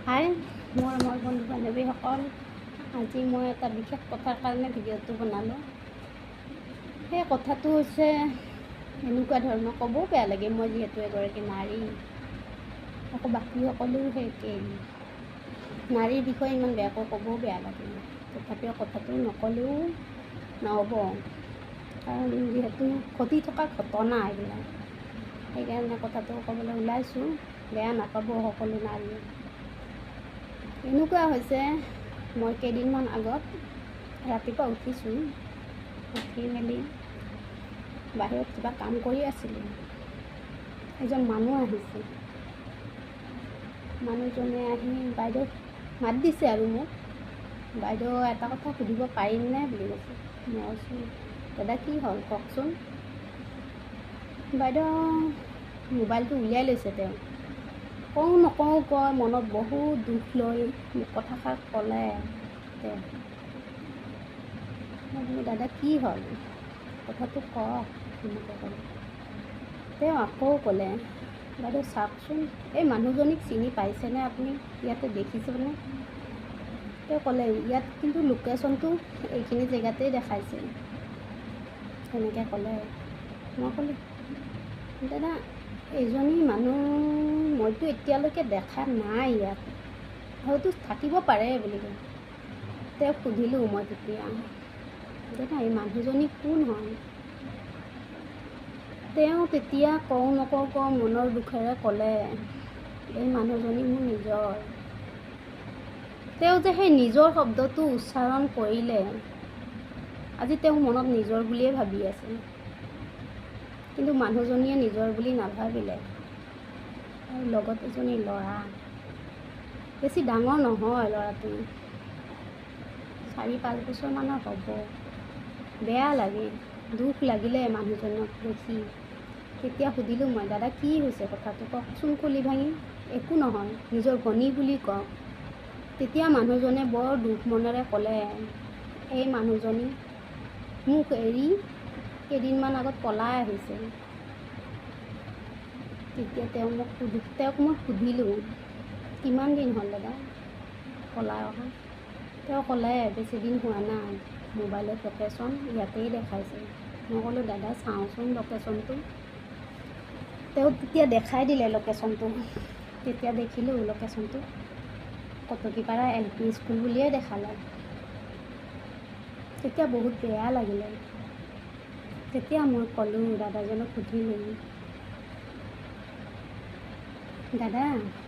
হাই মোৰ বন্ধু বান্ধৱীসকল, আজি মই এটা বিশেষ কথাৰ কাৰণে ভিডিঅ'টো বনালোঁ। সেই কথাটো হৈছে এনেকুৱা ধৰণৰ, ক'বও বেয়া লাগে, মই যিহেতু এগৰাকী নাৰী, আকৌ বাকী সকলো সেই একেই। নাৰীৰ বিষয়ে ইমান বেয়াকৈ ক'বও বেয়া লাগে, তথাপিও কথাটো নক'লেও নহ'ব, কাৰণ যিহেতু ঘটি থকা ঘটনা এইবিলাক, সেইকাৰণে কথাটো ক'বলৈ ওলাইছোঁ। বেয়া নাপাব সকলো নাৰীয়ে। এনেকুৱা হৈছে, মই কেইদিনমান আগত ৰাতিপুৱা উঠিছোঁ, উঠি মেলি বাহিৰত কিবা কাম কৰি আছিলোঁ। এজন মানুহ আহিছে, মানুহজনে আহি বাইদেউক মাত দিছে আৰু মোক, বাইদেউ এটা কথা সুধিব পাৰিমনে বুলি কৈছে। মই কৈছোঁ, দাদা কি হ'ল কওকচোন। বাইদেউ মোবাইলটো উলিয়াই লৈছে, তেওঁ কওঁ নকওঁ কয়, মনত বহুত দুখ লৈ মোক কথাষাৰ ক'লে। তেওঁ মই বোলো দাদা কি হ'ল কথাটো কওক, এনেকৈ ক'লে। তেওঁ আকৌ ক'লে, বাইদেউ চাওকচোন, এই মানুহজনীক চিনি পাইছেনে আপুনি, ইয়াতে দেখিছেনে? তেওঁ ক'লে, ইয়াত কিন্তু লোকেশ্যনটো এইখিনি জেগাতেই দেখাইছে, তেনেকৈ ক'লে। মই ক'লোঁ, দাদা এইজনী মানুহ মইতো এতিয়ালৈকে দেখা নাই ইয়াত, হয়তো থাকিব পাৰে বুলি কয়। তেওঁক সুধিলোঁ মই তেতিয়া, দাদা এই মানুহজনী কোন হয়? তেওঁ তেতিয়া কওঁ নকওঁ মনৰ দুখেৰে ক'লে, এই মানুহজনী মোৰ নিজৰ। তেওঁ যে সেই নিজৰ শব্দটো উচ্চাৰণ কৰিলে, আজি তেওঁ মনত নিজৰ বুলিয়ে ভাবি আছে, কিন্তু মানুহজনীয়ে নিজৰ বুলি নাভাবিলে। আৰু লগত এজনী ল'ৰা, বেছি ডাঙৰ নহয় ল'ৰাটো, 4-5 বছৰমানৰ হ'ব। বেয়া লাগে, দুখ লাগিলে মানুহজনক দেখি। তেতিয়া সুধিলোঁ মই, দাদা কি হৈছে কথাটো কওকচোন খুলি ভাঙি। একো নহয়, নিজৰ ভনী বুলি কওক। তেতিয়া মানুহজনে বৰ দুখ মনেৰে ক'লে, এই মানুহজনী মোক এৰি কেইদিনমান আগত পলাই আহিছে। তেতিয়া তেওঁক মই সুধিলোঁ, কিমান দিন হ'ল দাদা পলাই অহা? তেওঁ ক'লে, বেছিদিন হোৱা নাই, মোবাইলত লোকেশ্যন ইয়াতেই দেখাইছে। মই ক'লোঁ, দাদা চাওঁচোন লোকেশ্যনটো। তেওঁ তেতিয়া দেখাই দিলে লোকেশ্যনটো। তেতিয়া দেখিলোঁ লোকেশ্যনটো কটকীপাৰা LP স্কুল বুলিয়ে দেখালে। তেতিয়া বহুত বেয়া লাগিলে। তেতিয়া মই ক'লোঁ, দাদাজনক সুধিলোঁ, দাদা